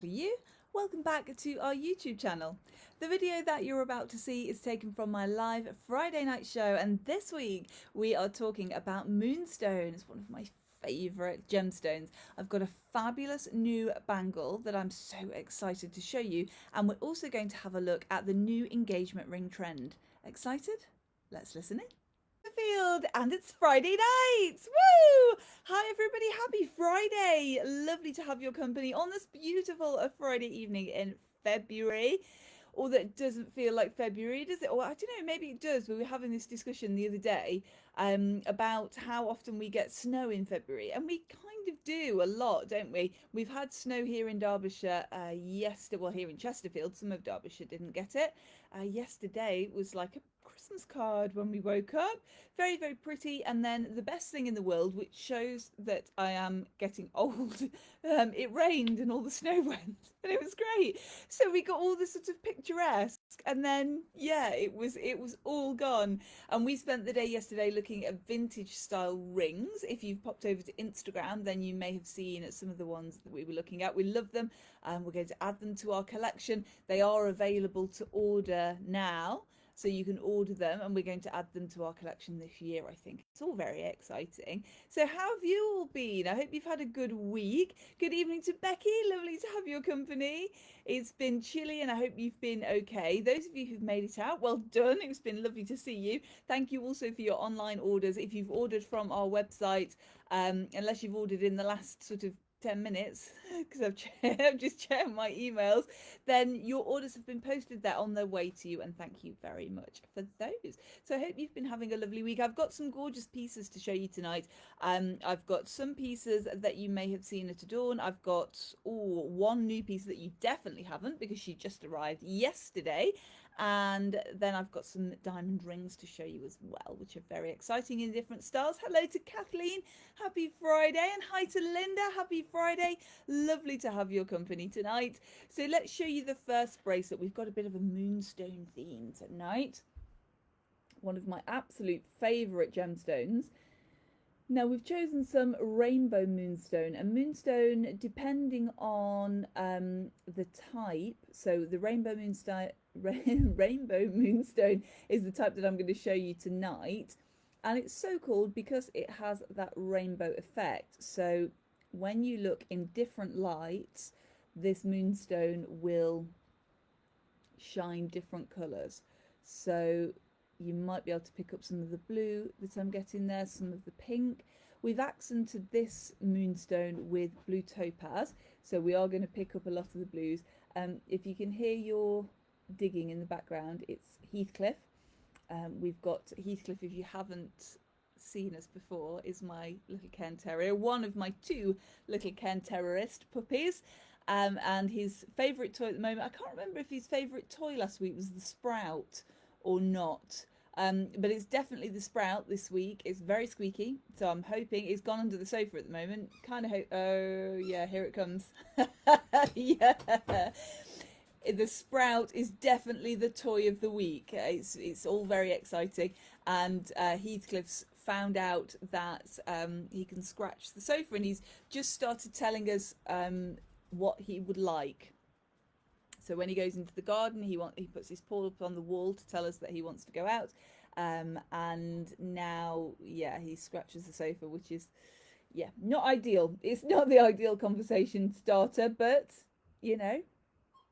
For you, welcome back to our YouTube channel. The video that you're about to see is taken from my live Friday night show, and this week we are talking about Moonstone. It's one of my favourite gemstones. I've got a fabulous new bangle that I'm so excited to show you, and we're also going to have a look at the new engagement ring trend. Excited? Let's listen in. Chesterfield, and it's Friday night. Woo! Hi everybody, happy Friday. Lovely to have your company on this beautiful Friday evening in February. Although it doesn't feel like February, does it? Or I don't know, maybe it does. We were having this discussion the other day about how often we get snow in February, and we kind of do a lot, don't we? We've had snow here in Derbyshire yesterday, well, here in Chesterfield. Some of Derbyshire didn't get it. Yesterday was like a Christmas card when we woke up. Very, very pretty. And then the best thing in the world, which shows that I am getting old, it rained and all the snow went, and it was great. So we got all this sort of picturesque, and then yeah, it was all gone. And we spent the day yesterday looking at vintage style rings. If you've popped over to Instagram, then you may have seen some of the ones that we were looking at. We love them, and we're going to add them to our collection. They are available to order now, so you can order them, and we're going to add them to our collection this year, I think. It's all very exciting. So how have you all been? I hope you've had a good week. Good evening to Becky. Lovely to have your company. It's been chilly, and I hope you've been okay. Those of you who've made it out, well done. It's been lovely to see you. Thank you also for your online orders. If you've ordered from our website, unless you've ordered in the last sort of 10 minutes, because I've just checked my emails, then your orders have been posted there on their way to you, and thank you very much for those. So I hope you've been having a lovely week. I've got some gorgeous pieces to show you tonight. I've got some pieces that you may have seen at Adorn. I've got one new piece that you definitely haven't, because she just arrived yesterday. And then I've got some diamond rings to show you as well, which are very exciting in different styles. Hello to Kathleen, happy Friday, and hi to Linda, happy Friday. Lovely to have your company tonight. So let's show you the first bracelet. We've got a bit of a moonstone theme tonight. One of my absolute favourite gemstones. Now we've chosen some rainbow moonstone, and moonstone, depending on the type, so the rainbow moonstone is the type that I'm going to show you tonight, and it's so called because it has that rainbow effect. So when you look in different lights, this moonstone will shine different colours. So you might be able to pick up some of the blue that I'm getting there, some of the pink. We've accented this moonstone with blue topaz, so we are going to pick up a lot of the blues. If you can hear your digging in the background, it's Heathcliff. We've got Heathcliff, if you haven't seen us before, is my little Cairn Terrier, one of my two little Cairn Terrierist puppies. And his favourite toy at the moment, I can't remember if his favourite toy last week was the Sprout or not. But it's definitely the Sprout this week. It's very squeaky, so I'm hoping it's gone under the sofa at the moment. Kind of hope. Oh yeah, here it comes. Yeah, the Sprout is definitely the toy of the week. It's all very exciting, and Heathcliff's found out that he can scratch the sofa, and he's just started telling us what he would like. So when he goes into the garden, he puts his paw up on the wall to tell us that he wants to go out. And now, yeah, he scratches the sofa, which is, yeah, not ideal. It's not the ideal conversation starter, but, you know,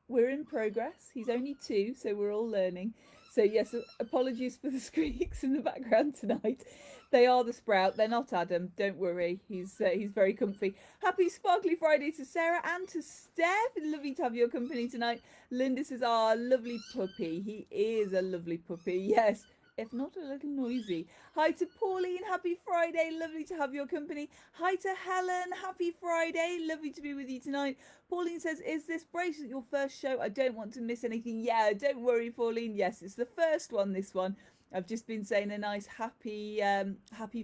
we're in progress. He's only 2, so we're all learning. So yes, apologies for the squeaks in the background tonight. They are the Sprout. They're not Adam. Don't worry. He's very comfy. Happy Sparkly Friday to Sarah and to Steph. Lovely to have your company tonight. Linda says, "Ah, lovely puppy. He is a lovely puppy. Yes." If not a little noisy. Hi to Pauline, happy Friday, lovely to have your company. Hi to Helen, happy Friday, lovely to be with you tonight. Pauline says, "Is this bracelet your first show? I don't want to miss anything." Yeah, don't worry, Pauline. Yes, it's the first one, this one. I've just been saying a nice happy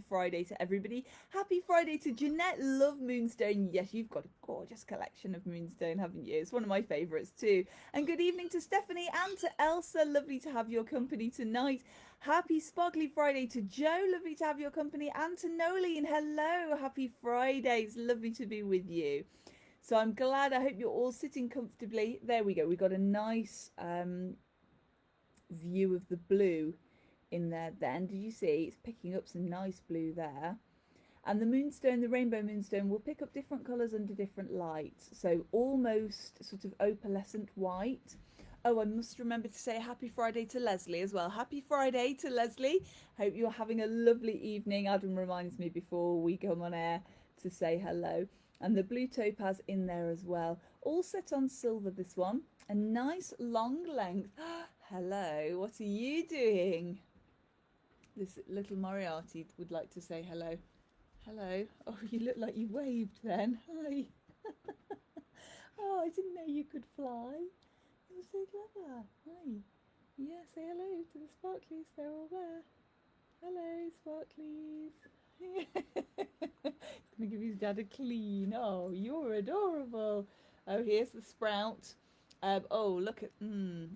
Friday to everybody. Happy Friday to Jeanette. Love Moonstone. Yes, you've got a gorgeous collection of Moonstone, haven't you? It's one of my favourites too. And good evening to Stephanie and to Elsa. Lovely to have your company tonight. Happy Sparkly Friday to Joe. Lovely to have your company. And to Nolene. Hello. Happy Friday. It's lovely to be with you. So I'm glad. I hope you're all sitting comfortably. There we go. We got a nice view of the blue in there then. Did you see? It's picking up some nice blue there. And the moonstone, the rainbow moonstone, will pick up different colours under different lights. So almost sort of opalescent white. Oh, I must remember to say happy Friday to Leslie as well. Happy Friday to Leslie. Hope you're having a lovely evening. Adam reminds me before we come on air to say hello. And the blue topaz in there as well. All set on silver, this one. A nice long length. Hello, what are you doing? This little Moriarty would like to say hello. Hello. Oh, you look like you waved then. Hi. Oh, I didn't know you could fly. You're so clever. Hi. Yeah, say hello to the sparklies. They're all there. Hello, sparklies. He's going to give his dad a clean. Oh, you're adorable. Oh, here's the sprout. Oh, look at...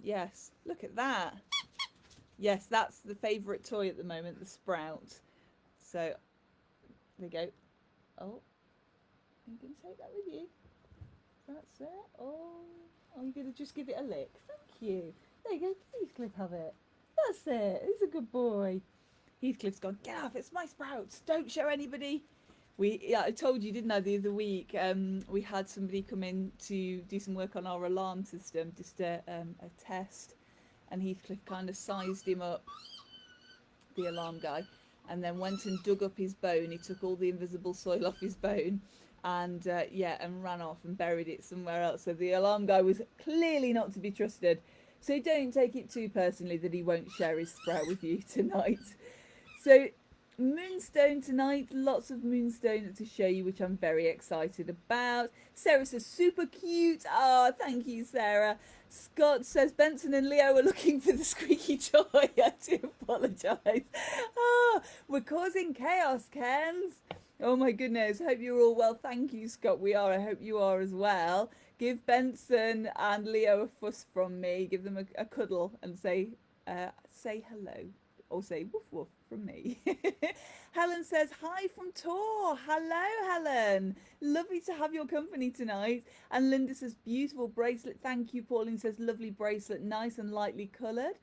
yes, look at that. Yes, that's the favourite toy at the moment, the sprout. So... there you go. Oh, you can take that with you. That's it. Oh, you're going to just give it a lick. Thank you. There you go. Heathcliff, have it. That's it. He's a good boy. Heathcliff's gone, get off. It's my sprouts. Don't show anybody. I told you, didn't I, the other week, we had somebody come in to do some work on our alarm system, just a test. And Heathcliff kind of sized him up, the alarm guy, and then went and dug up his bone. He took all the invisible soil off his bone and and ran off and buried it somewhere else. So the alarm guy was clearly not to be trusted. So don't take it too personally that he won't share his sprout with you tonight. So Moonstone tonight, lots of Moonstone to show you, which I'm very excited about. Sarah says super cute. Oh, thank you, Sarah. Scott says Benson and Leo are looking for the squeaky toy. I do apologise. Oh, we're causing chaos, Kens. Oh my goodness. Hope you're all well. Thank you, Scott. We are. I hope you are as well. Give Benson and Leo a fuss from me. Give them a cuddle and say hello. Or say woof woof from me. Helen says hi from Tor. Hello, Helen. Lovely to have your company tonight. And Linda says beautiful bracelet. Thank you. Pauline says lovely bracelet, nice and lightly coloured.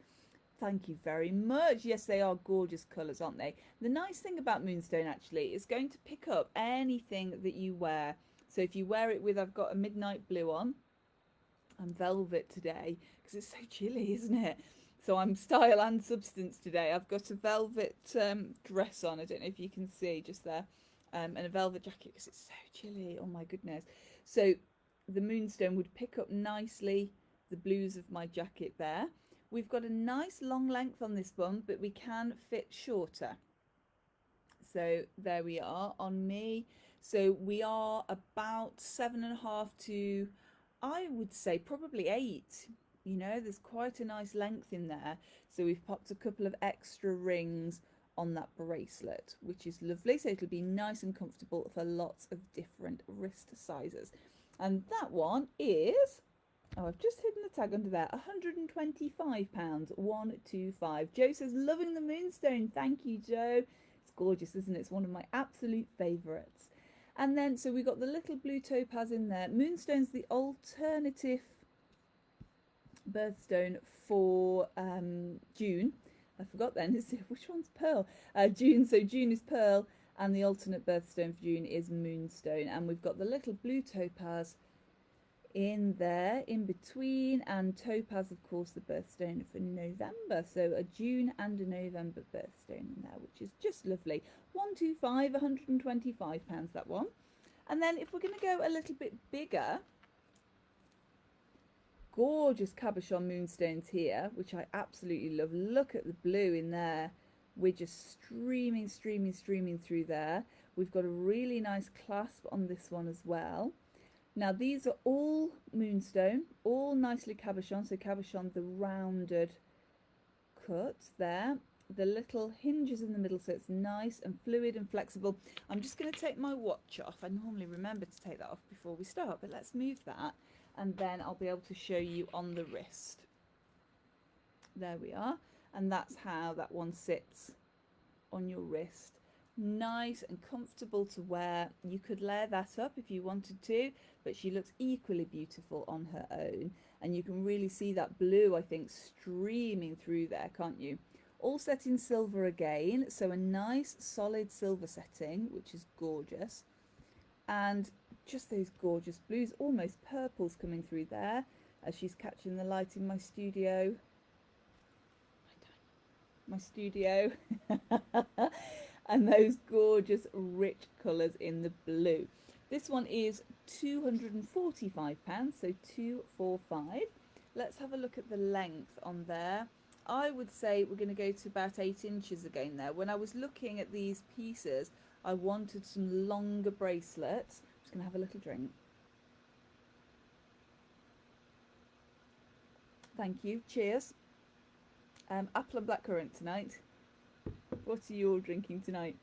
Thank you very much. Yes, they are gorgeous colours, aren't they? The nice thing about Moonstone actually is going to pick up anything that you wear. So if you wear it with, I've got a midnight blue on. I'm velvet today because it's so chilly, isn't it? So I'm style and substance today. I've got a velvet dress on. I don't know if you can see just there. And a velvet jacket because it's so chilly. Oh my goodness. So the Moonstone would pick up nicely the blues of my jacket there. We've got a nice long length on this one, but we can fit shorter. So there we are on me. So we are about 7.5 to, I would say, probably 8. You know, there's quite a nice length in there. So we've popped a couple of extra rings on that bracelet, which is lovely. So it'll be nice and comfortable for lots of different wrist sizes. And that one is, oh, I've just hidden the tag under there, £125, 125. Joe says, loving the Moonstone. Thank you, Joe. It's gorgeous, isn't it? It's one of my absolute favourites. And then, so we've got the little blue topaz in there. Moonstone's the alternative birthstone for June. I forgot then, which one's pearl? June, so June is pearl, and the alternate birthstone for June is Moonstone. And we've got the little blue topaz in there, in between, and topaz, of course, the birthstone for November. So a June and a November birthstone in there, which is just lovely. 125, £125, that one. And then if we're going to go a little bit bigger, gorgeous cabochon moonstones here, which I absolutely love. Look at the blue in there. We're just streaming through there. We've got a really nice clasp on this one as well. Now these are all Moonstone, all nicely cabochon. So cabochon, the rounded cut there. The little hinges in the middle, so it's nice and fluid and flexible. I'm just going to take my watch off. I normally remember to take that off before we start, but let's move that. And then I'll be able to show you on the wrist. There we are. And that's how that one sits on your wrist. Nice and comfortable to wear. You could layer that up if you wanted to, but she looks equally beautiful on her own. And you can really see that blue, I think, streaming through there, can't you? All set in silver again, so a nice solid silver setting, which is gorgeous. And just those gorgeous blues, almost purples coming through there as she's catching the light in my studio. My studio. And those gorgeous rich colours in the blue. This one is £245, so 245. Let's have a look at the length on there. I would say we're going to go to about 8 inches again there. When I was looking at these pieces, I wanted some longer bracelets. I'm just going to have a little drink. Thank you. Cheers. Apple and blackcurrant tonight. What are you all drinking tonight?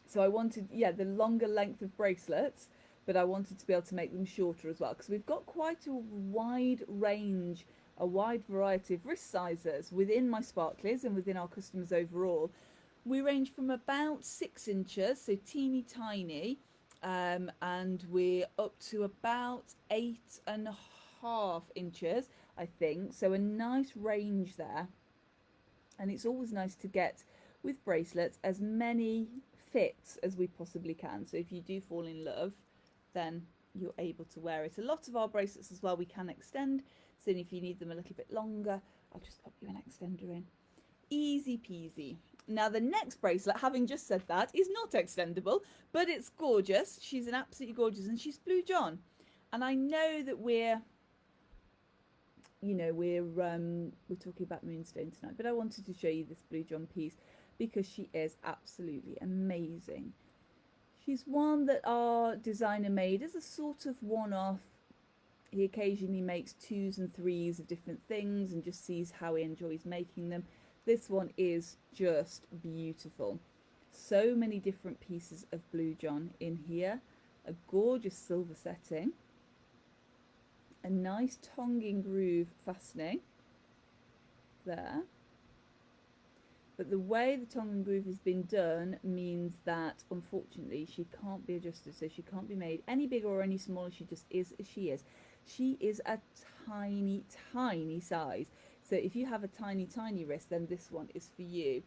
So I wanted, yeah, the longer length of bracelets, but I wanted to be able to make them shorter as well, because we've got quite a wide range, a wide variety of wrist sizes within my sparklers and within our customers overall. We range from about 6 inches, so teeny tiny, and we're up to about 8.5 inches, I think. So a nice range there. And it's always nice to get, with bracelets, as many fits as we possibly can. So if you do fall in love, then you're able to wear it. A lot of our bracelets as well we can extend, so if you need them a little bit longer, I'll just pop you an extender in. Easy peasy. Now the next bracelet, having just said that, is not extendable, but it's gorgeous. She's an absolutely gorgeous, and she's Blue John. And I know that we're talking about Moonstone tonight, but I wanted to show you this Blue John piece because she is absolutely amazing. She's one that our designer made as a sort of one-off. He occasionally makes 2s and 3s of different things and just sees how he enjoys making them. This one is just beautiful. So many different pieces of Blue John in here. A gorgeous silver setting. A nice tongue and groove fastening there. But the way the tongue and groove has been done means that unfortunately she can't be adjusted, so she can't be made any bigger or any smaller. She just is as she is. She is a tiny, tiny size. So if you have a tiny, tiny wrist, then this one is for you.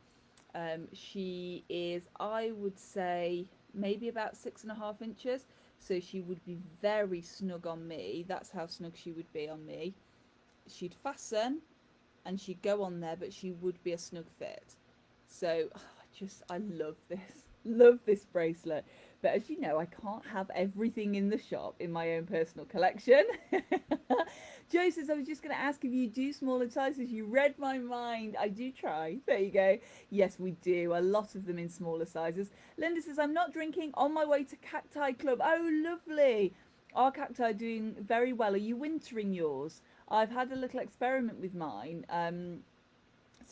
She is, I would say, maybe about 6.5 inches. So she would be very snug on me. That's how snug she would be on me. She'd fasten and she'd go on there, but she would be a snug fit. So I love this bracelet. But as you know, I can't have everything in the shop in my own personal collection. Joe says, I was just going to ask if you do smaller sizes. You read my mind. I do try. There you go. Yes, we do. A lot of them in smaller sizes. Linda says, I'm not drinking, on my way to Cacti Club. Oh, lovely. Our cacti are doing very well. Are you wintering yours? I've had a little experiment with mine.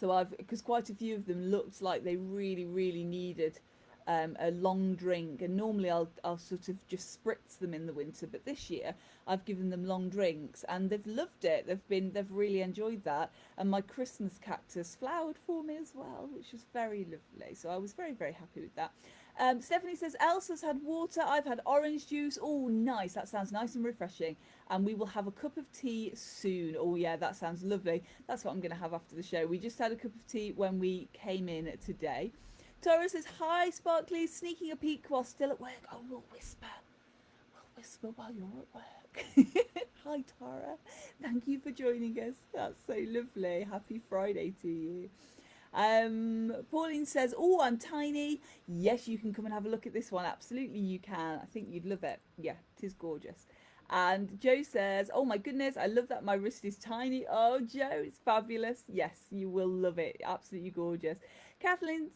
Because quite a few of them looked like they really, really needed a long drink, and normally I'll sort of just spritz them in the winter, but this year I've given them long drinks and they've loved it. They've really enjoyed that, and my Christmas cactus flowered for me as well, which was very lovely. So I was very, very happy with that. Stephanie says, Elsa's had water, I've had orange juice. Oh, nice. That sounds nice and refreshing. And we will have a cup of tea soon. Oh, yeah, that sounds lovely. That's what I'm going to have after the show. We just had a cup of tea when we came in today. Tara says, hi, Sparkly, sneaking a peek while still at work. Oh, we'll whisper. We'll whisper while you're at work. Hi, Tara. Thank you for joining us. That's so lovely. Happy Friday to you. Pauline says, oh, I'm tiny. Yes, you can come and have a look at this one. Absolutely, you can. I think you'd love it. Yeah, it is gorgeous. And Joe says, oh my goodness, I love that my wrist is tiny. Oh, Joe, it's fabulous. Yes, you will love it. Absolutely gorgeous. Catherine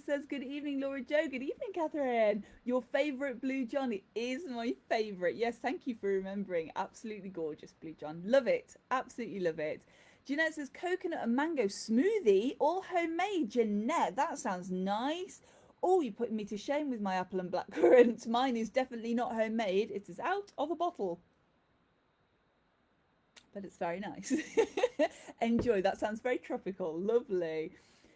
says, good evening, Laura Jo. Good evening, Catherine. Your favourite Blue John? It is my favourite. Yes, thank you for remembering. Absolutely gorgeous Blue John. Love it. Absolutely love it. Jeanette says, coconut and mango smoothie, all homemade. Jeanette, that sounds nice. Oh, you're putting me to shame with my apple and blackcurrant. Mine is definitely not homemade. It is out of a bottle. But it's very nice. Enjoy. That sounds very tropical. Lovely.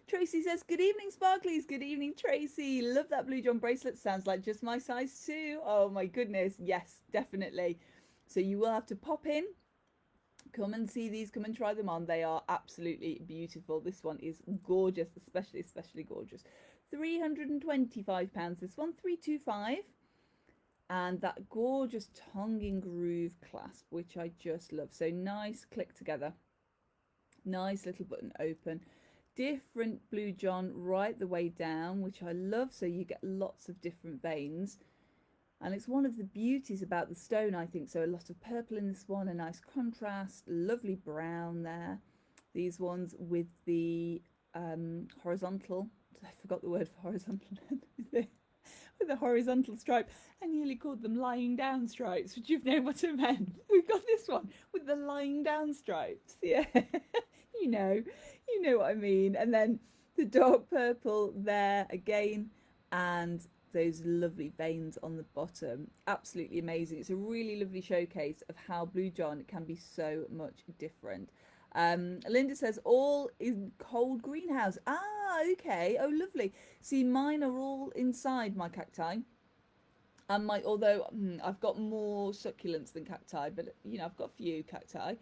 Tracy says, good evening, sparklies. Good evening, Tracy. Love that Blue John bracelet. Sounds like just my size too. Oh my goodness. Yes, definitely. So you will have to pop in, come and see these, come and try them on. They are absolutely beautiful. This one is gorgeous, especially gorgeous. £325. This one, 325. And that gorgeous tongue and groove clasp, which I just love. So nice click together. Nice little button open. Different Blue John right the way down, which I love. So you get lots of different veins. And it's one of the beauties about the stone, I think. So a lot of purple in this one, a nice contrast, lovely brown there. These ones with the horizontal, I forgot the word for horizontal, with the horizontal stripe. I nearly called them lying down stripes. Would you've known what I meant? We've got this one with the lying down stripes. Yeah, you know what I mean. And then the dark purple there again, and those lovely veins on the bottom. Absolutely amazing. It's a really lovely showcase of how Blue John can be so much different. Linda says all in cold greenhouse. Ah, okay. Oh, lovely. See, mine are all inside my cacti. And although I've got more succulents than cacti, but you know, I've got a few cacti.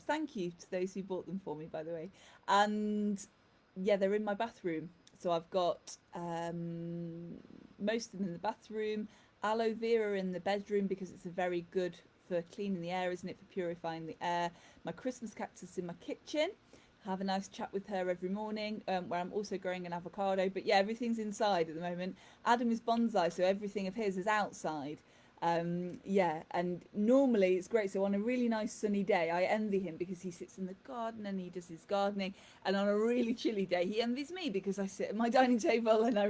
Thank you to those who bought them for me, by the way. And yeah, they're in my bathroom. So I've got most of them in the bathroom, aloe vera in the bedroom because it's a very good for cleaning the air, isn't it, for purifying the air. My Christmas cactus in my kitchen. Have a nice chat with her every morning, where I'm also growing an avocado. But yeah, everything's inside at the moment. Adam is bonsai, so everything of his is outside. Yeah, and normally it's great. So on a really nice sunny day, I envy him because he sits in the garden and he does his gardening. And on a really chilly day, he envies me because I sit at my dining table and I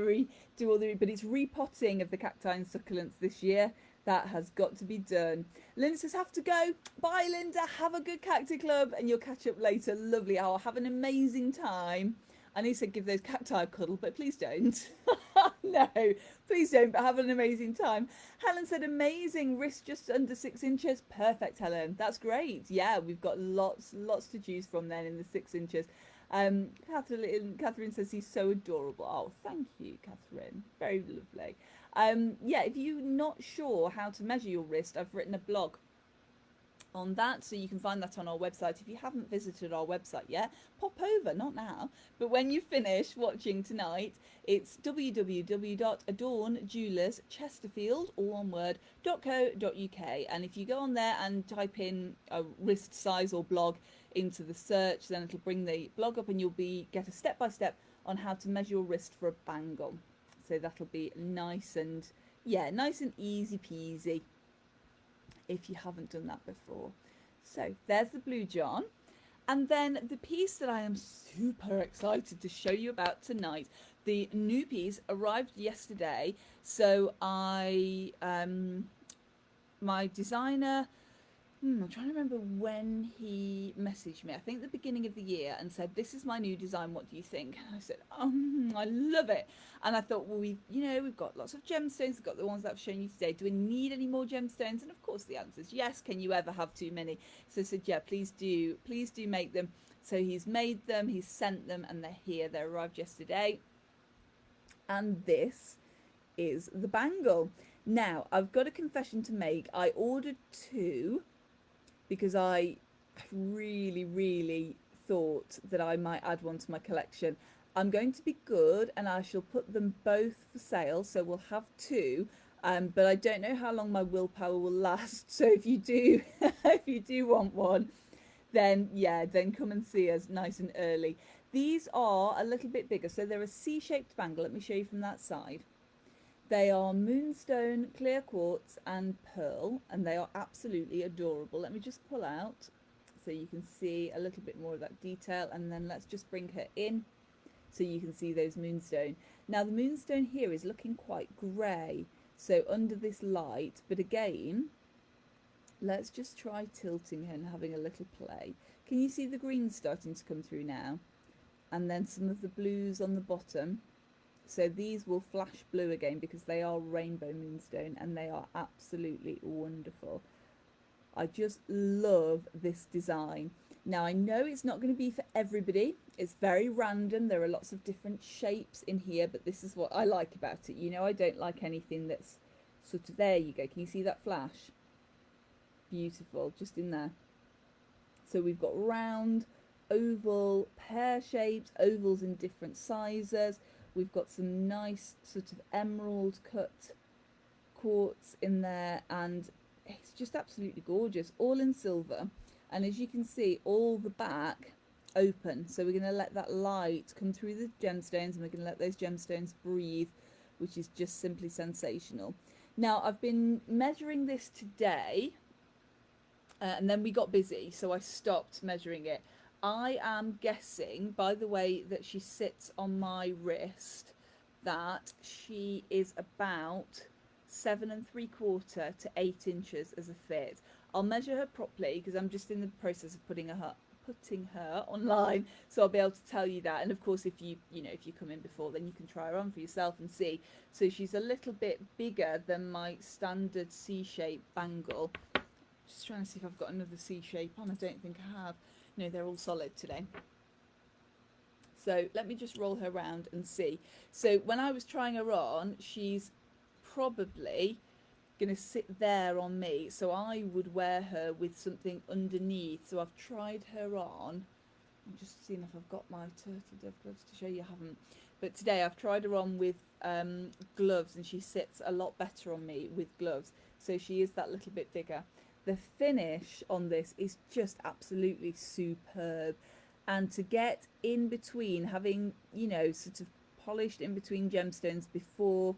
do all the. But it's repotting of the cacti and succulents this year. That has got to be done. Linda says, have to go. Bye, Linda. Have a good cacti club and you'll catch up later. Lovely. I'll have an amazing time. I know you said give those cacti a cuddle, but please don't. No, please don't, but have an amazing time. Helen said, amazing. Wrist just under 6 inches. Perfect, Helen. That's great. Yeah, we've got lots to choose from then in the 6 inches. Catherine says he's so adorable. Oh, thank you, Catherine. Very lovely. Yeah, if you're not sure how to measure your wrist, I've written a blog on that, so you can find that on our website. If you haven't visited our website yet, pop over, not now, but when you finish watching tonight, it's www.adornjewellerschesterfield, all one word, .co.uk. And if you go on there and type in a wrist size or blog into the search, then it'll bring the blog up and you'll get a step-by-step on how to measure your wrist for a bangle. So that'll be nice and easy peasy if you haven't done that before. So there's the Blue John. And then the piece that I am super excited to show you about tonight, the new piece arrived yesterday. So my designer, I'm trying to remember when he messaged me. I think the beginning of the year, and said, "This is my new design. What do you think?" And I said, "I love it." And I thought, well, we've got lots of gemstones. We've got the ones that I've shown you today. Do we need any more gemstones? And of course, the answer is yes. Can you ever have too many? So I said, yeah, please do make them. So he's made them. He's sent them, and they're here. They arrived yesterday. And this is the bangle. Now, I've got a confession to make. I ordered 2. Because I really thought that I might add one to my collection. I'm going to be good and I shall put them both for sale. So we'll have 2, but I don't know how long my willpower will last. So if you do, want one, then come and see us nice and early. These are a little bit bigger. So they're a C-shaped bangle. Let me show you from that side. They are Moonstone, clear quartz and pearl, and they are absolutely adorable. Let me just pull out so you can see a little bit more of that detail, and then let's just bring her in so you can see those Moonstone. Now the Moonstone here is looking quite grey, so under this light, but again, let's just try tilting her and having a little play. Can you see the green starting to come through now? And then some of the blues on the bottom. So these will flash blue again because they are rainbow moonstone and they are absolutely wonderful. I just love this design. Now, I know it's not going to be for everybody. It's very random. There are lots of different shapes in here, but this is what I like about it. You know, I don't like anything that's sort of, there you go. Can you see that flash? Beautiful, just in there. So we've got round, oval, pear shapes, ovals in different sizes. We've got some nice sort of emerald cut quartz in there, and it's just absolutely gorgeous, all in silver. And as you can see, all the back open, so we're going to let that light come through the gemstones, and we're going to let those gemstones breathe, which is just simply sensational. Now, I've been measuring this today, and then we got busy, so I stopped measuring it. I am guessing by the way that she sits on my wrist that she is about 7¾ to 8 inches as a fit. I'll measure her properly because I'm just in the process of putting her online, so I'll be able to tell you that. And of course, if you come in before, then you can try her on for yourself and see. So she's a little bit bigger than my standard C-shape bangle. Just trying to see if I've got another C shape on. I don't think I have. No, they're all solid today. So let me just roll her around and see. So when I was trying her on, she's probably going to sit there on me. So I would wear her with something underneath. So I've tried her on. I'm just seeing if I've got my turtle dove gloves to show you. I haven't. But today I've tried her on with gloves, and she sits a lot better on me with gloves. So she is that little bit bigger. The finish on this is just absolutely superb, and to get in between, having, you know, sort of polished in between gemstones before,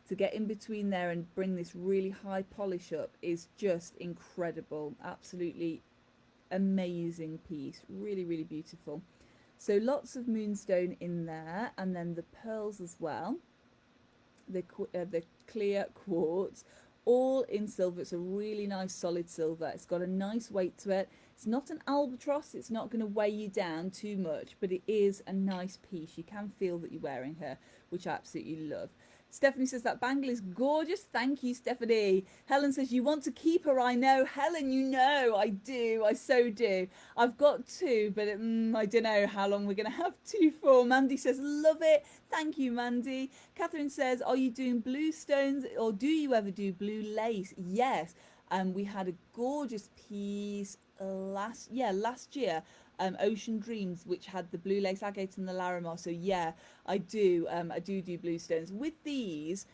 to get in between there and bring this really high polish up is just incredible. Absolutely amazing piece, really, really beautiful. So lots of moonstone in there, and then the pearls as well, the clear quartz, all in silver. It's a really nice solid silver. It's got a nice weight to it. It's not an albatross, it's not going to weigh you down too much, but it is a nice piece. You can feel that you're wearing her, which I absolutely love. Stephanie says that bangle is gorgeous. Thank you, Stephanie. Helen says you want to keep her. I know. Helen, you know I do. I so do. I've got two, but I don't know how long we're going to have two for. Mandy says love it. Thank you, Mandy. Catherine says, are you doing blue stones, or do you ever do blue lace? Yes. We had a gorgeous piece last year, Ocean Dreams, which had the blue lace agate and the Larimar. So yeah, I do blue stones with these.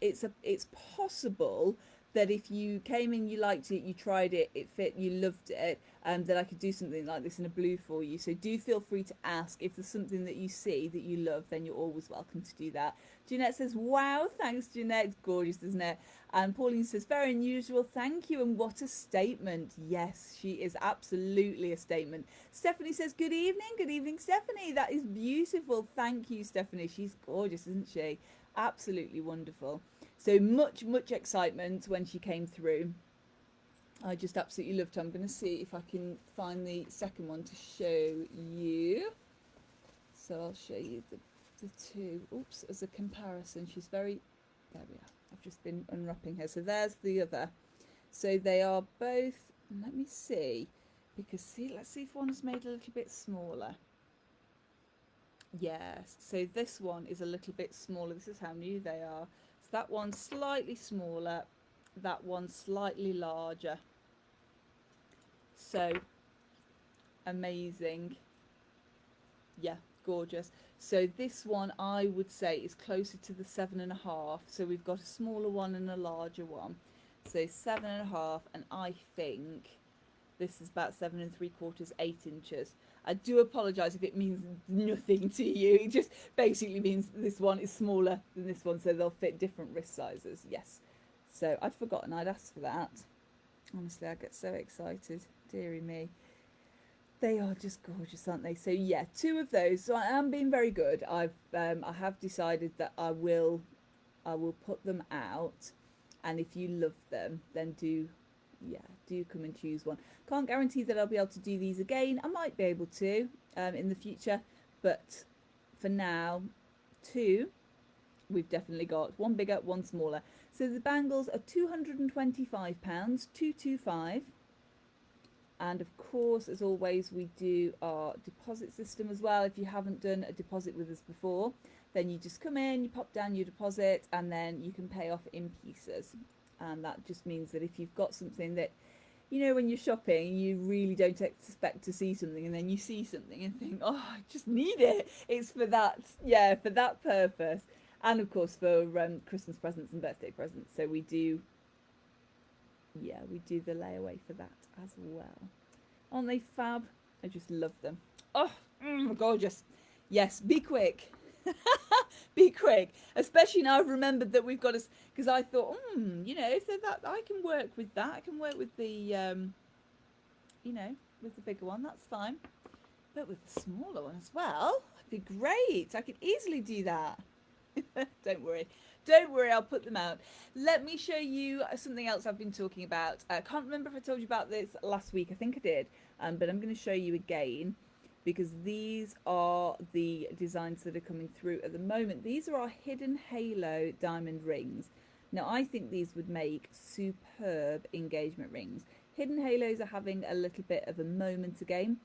It's possible that if you came in, you liked it, you tried it, it fit, you loved it, that I could do something like this in a blue for you. So do feel free to ask. If there's something that you see that you love, then you're always welcome to do that. Jeanette says, wow, thanks, Jeanette. It's gorgeous, isn't it? And Pauline says, very unusual, thank you. And what a statement. Yes, she is absolutely a statement. Stephanie says, good evening, Stephanie. That is beautiful. Thank you, Stephanie. She's gorgeous, isn't she? Absolutely wonderful. So much excitement when she came through. I just absolutely loved her. I'm going to see if I can find the second one to show you. So I'll show you the two. Oops, as a comparison. She's very, there we are. I've just been unwrapping her. So there's the other. So they are both, let me see, because let's see if one's made a little bit smaller. Yes, so this one is a little bit smaller. This is how new they are. So that one's slightly smaller, that one's slightly larger. So amazing. Yeah, gorgeous. So this one I would say is closer to the 7.5. So we've got a smaller one and a larger one. So 7.5, and I think this is about 7¾ 8 inches. I do apologise if it means nothing to you. It just basically means this one is smaller than this one, so they'll fit different wrist sizes. Yes. So I'd forgotten I'd asked for that. Honestly, I get so excited. Dearie me. They are just gorgeous, aren't they? So yeah, two of those. So I am being very good. I have decided that I will put them out, and if you love them, then do come and choose one. Can't guarantee that I'll be able to do these again. I might be able to in the future, but for now, two we've definitely got. One bigger, one smaller. So the bangles are £225, 225. And of course, as always, we do our deposit system as well. If you haven't done a deposit with us before, then you just come in, you pop down your deposit, and then you can pay off in pieces. And that just means that if you've got something that, you know, when you're shopping, you really don't expect to see something, and then you see something and think, oh, I just need it. It's for that, yeah, for that purpose. And of course, for Christmas presents and birthday presents. So we do, yeah, we do the layaway for that as well. Aren't they fab? I just love them. Oh, gorgeous. Yes, be quick. Be quick. Especially now I've remembered that we've got us, because I thought, you know, if they're that, I can work with that. I can work with the, you know, with the bigger one. That's fine. But with the smaller one as well, that'd be great. I could easily do that. Don't worry. Don't worry, I'll put them out. Let me show you something else I've been talking about. I can't remember if I told you about this last week. I think I did. But I'm going to show you again, because these are the designs that are coming through at the moment. These are our hidden halo diamond rings. Now, I think these would make superb engagement rings. Hidden halos are having a little bit of a moment again.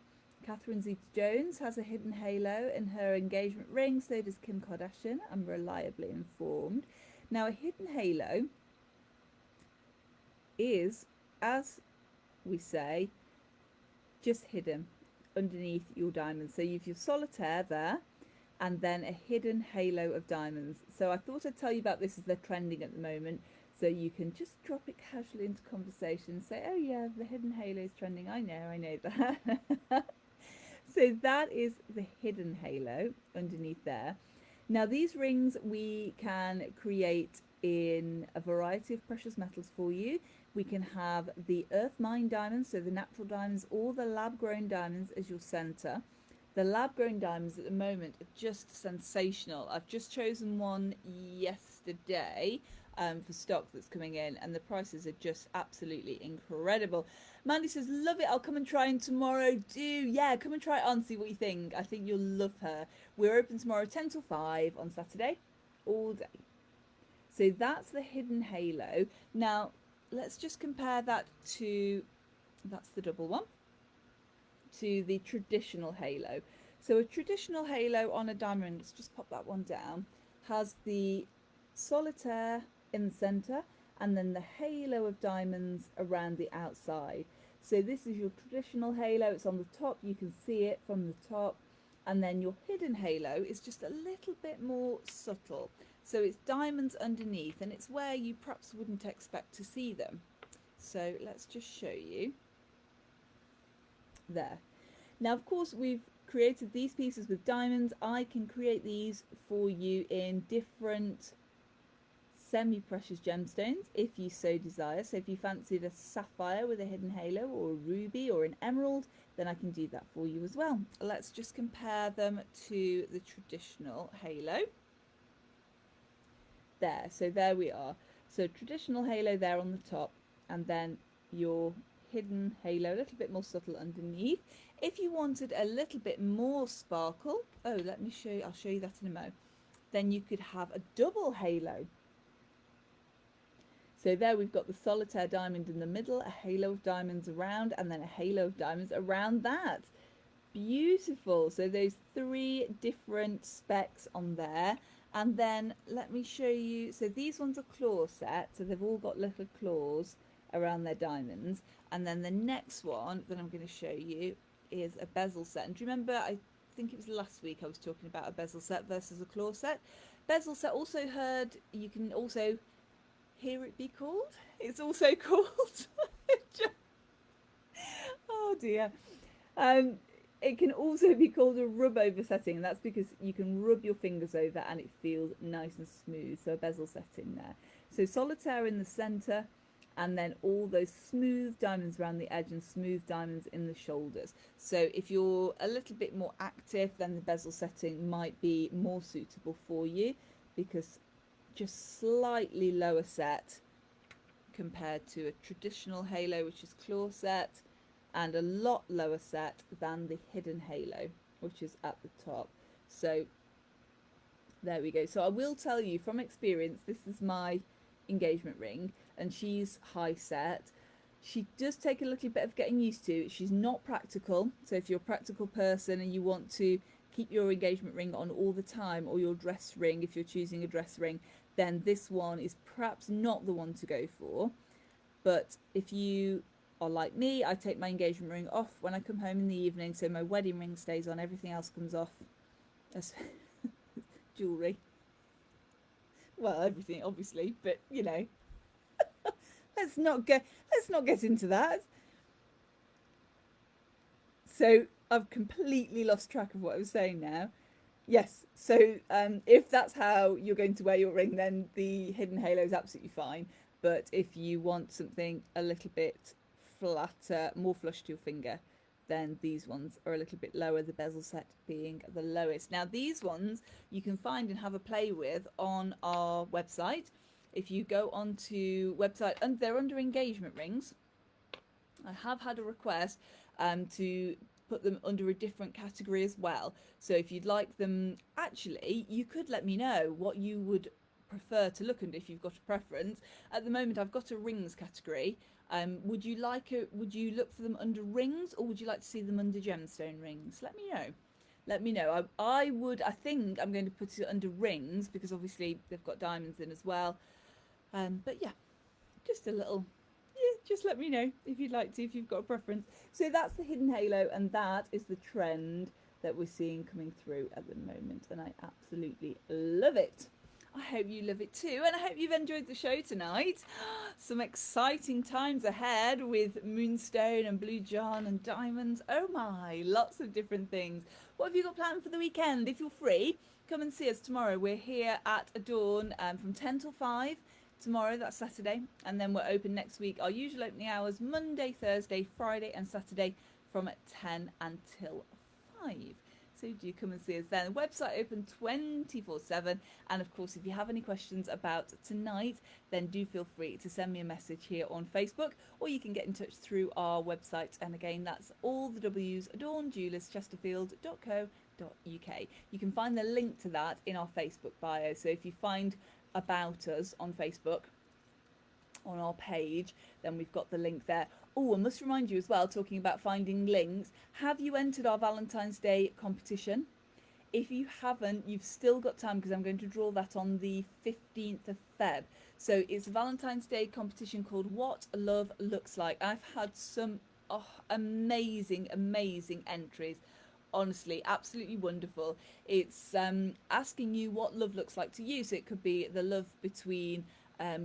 Catherine Zeta-Jones has a hidden halo in her engagement ring, so does Kim Kardashian. I'm reliably informed. Now, a hidden halo is, as we say, just hidden underneath your diamonds. So you have your solitaire there, and then a hidden halo of diamonds. So I thought I'd tell you about this as they're trending at the moment, so you can just drop it casually into conversation and say, oh yeah, the hidden halo is trending. I know that. So that is the hidden halo underneath there. Now these rings we can create in a variety of precious metals for you. We can have the earth mine diamonds, so the natural diamonds, or the lab grown diamonds as your center. The lab grown diamonds at the moment are just sensational. I've just chosen one yesterday for stock that's coming in, and the prices are just absolutely incredible. Mandy says, love it, I'll come and try on tomorrow. Do, yeah, come and try it on, see what you think. I think you'll love her. We're open tomorrow 10 till 5 on Saturday, all day. So that's the hidden halo. Now, let's just compare that to, that's the double one, to the traditional halo. So a traditional halo on a diamond, let's just pop that one down, has the solitaire in the center and then the halo of diamonds around the outside. So this is your traditional halo. It's on the top, you can see it from the top, and then your hidden halo is just a little bit more subtle. So it's diamonds underneath, and it's where you perhaps wouldn't expect to see them. So let's just show you there. Now, of course, we've created these pieces with diamonds. I can create these for you in different semi-precious gemstones if you so desire. So if you fancied a sapphire with a hidden halo, or a ruby, or an emerald, then I can do that for you as well. Let's just compare them to the traditional halo. There, so there we are. So traditional halo there on the top, and then your hidden halo, a little bit more subtle underneath. If you wanted a little bit more sparkle, oh, let me show you, I'll show you that in a mo, then you could have a double halo. So there we've got the solitaire diamond in the middle, a halo of diamonds around, and then a halo of diamonds around that. Beautiful. So those three different specs on there. And then let me show you, so these ones are claw set, so they've all got little claws around their diamonds. And then the next one that I'm going to show you is a bezel set. And do you remember, I think it was last week I was talking about a bezel set versus a claw set. Bezel set, also heard, you can also hear it be called. It's also called, oh dear. It can also be called a rub over setting, and that's because you can rub your fingers over and it feels nice and smooth. So a bezel setting there. So solitaire in the center, and then all those smooth diamonds around the edge and smooth diamonds in the shoulders. So if you're a little bit more active, then the bezel setting might be more suitable for you, because just slightly lower set compared to a traditional halo, which is claw set, and a lot lower set than the hidden halo, which is at the top. So there we go. So I will tell you from experience, this is my engagement ring, and she's high set. She does take a little bit of getting used to. She's not practical. So if you're a practical person and you want to keep your engagement ring on all the time, or your dress ring, if you're choosing a dress ring, then this one is perhaps not the one to go for. But if you are like me, I take my engagement ring off when I come home in the evening, so my wedding ring stays on, everything else comes off. That's jewellery. Well, everything obviously, but you know, let's not get into that. So I've completely lost track of what I was saying now. Yes, so if that's how you're going to wear your ring, then the hidden halo is absolutely fine. But if you want something a little bit flatter, more flush to your finger, then these ones are a little bit lower, the bezel set being the lowest. Now these ones you can find and have a play with on our website. If you go onto website, and they're under engagement rings, I have had a request to put them under a different category as well. So if you'd like them, actually, you could let me know what you would prefer to look under if you've got a preference. At the moment, I've got a rings category. Would you look for them under rings, or would you like to see them under gemstone rings? Let me know. Let me know. I think I'm going to put it under rings because obviously they've got diamonds in as well. But yeah, just a little, just let me know if you'd like to, if you've got a preference. So that's the hidden halo, and that is the trend that we're seeing coming through at the moment, and I absolutely love it. I hope you love it too, and I hope you've enjoyed the show tonight. Some exciting times ahead with Moonstone and Blue John and diamonds. Oh my, lots of different things. What have you got planned for the weekend? If you're free, come and see us tomorrow. We're here at Adorn from 10 till 5. Tomorrow, that's Saturday, and then we're open next week. Our usual opening hours, Monday, Thursday, Friday and Saturday from 10 until 5. So do come and see us then. The website open 24/7, and of course if you have any questions about tonight, then do feel free to send me a message here on Facebook, or you can get in touch through our website, and again that's all the W's, Adorn Jewellers Chesterfield.co.uk. You can find the link to that in our Facebook bio. So if you find about us on Facebook, on our page, then we've got the link there. Oh, I must remind you as well, talking about finding links, have you entered our Valentine's Day competition? If you haven't, you've still got time, because I'm going to draw that on the 15th of Feb. So it's a Valentine's Day competition called What Love Looks Like. I've had some amazing entries. Honestly, absolutely wonderful. It's asking you what love looks like to you. So it could be the love between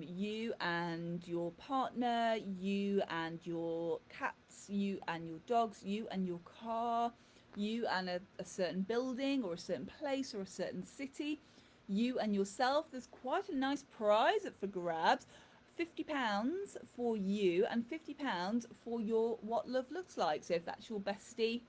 you and your partner, you and your cats, you and your dogs, you and your car, you and a certain building or a certain place or a certain city, you and yourself. There's quite a nice prize up for grabs. £50 for you and £50 for your what love looks like. So if that's your bestie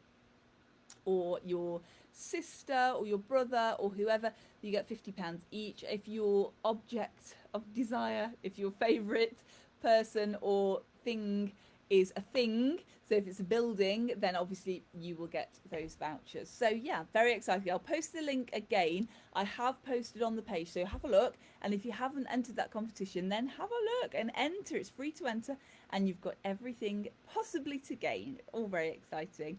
or your sister or your brother or whoever, you get £50 each. If your object of desire, if your favourite person or thing is a thing, so if it's a building, then obviously you will get those vouchers. So yeah, very exciting. I'll post the link again. I have posted on the page, so have a look, and if you haven't entered that competition, then have a look and enter. It's free to enter, and you've got everything possibly to gain. All very exciting.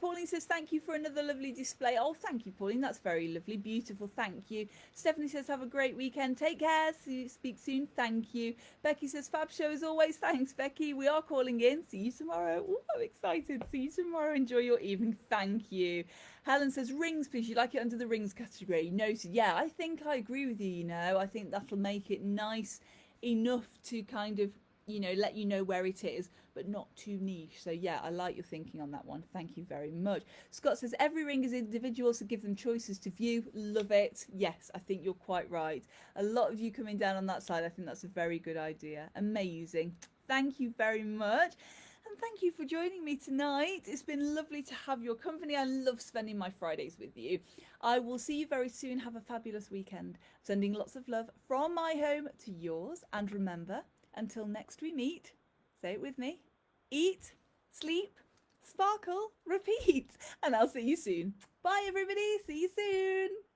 Pauline says thank you for another lovely display. Oh, thank you, Pauline, that's very lovely, beautiful, thank you. Stephanie says have a great weekend, take care, see you, speak soon, thank you. Becky says fab show as always. Thanks, Becky, we are calling in. See you tomorrow. Ooh, I'm excited. See you tomorrow. Enjoy your evening. Thank you. Helen says rings, please. You like it under the rings category. Noted. Yeah, I think I agree with you. You know, I think that'll make it nice enough to kind of, you know, let you know where it is, but not too niche. So yeah, I like your thinking on that one. Thank you very much. Scott says every ring is individual, so give them choices to view. Love it. Yes, I think you're quite right. A lot of you coming down on that side. I think that's a very good idea. Amazing. Thank you very much. And thank you for joining me tonight. It's been lovely to have your company. I love spending my Fridays with you. I will see you very soon. Have a fabulous weekend. Sending lots of love from my home to yours. And remember, until next we meet, say it with me, eat, sleep, sparkle, repeat. And I'll see you soon. Bye everybody. See you soon.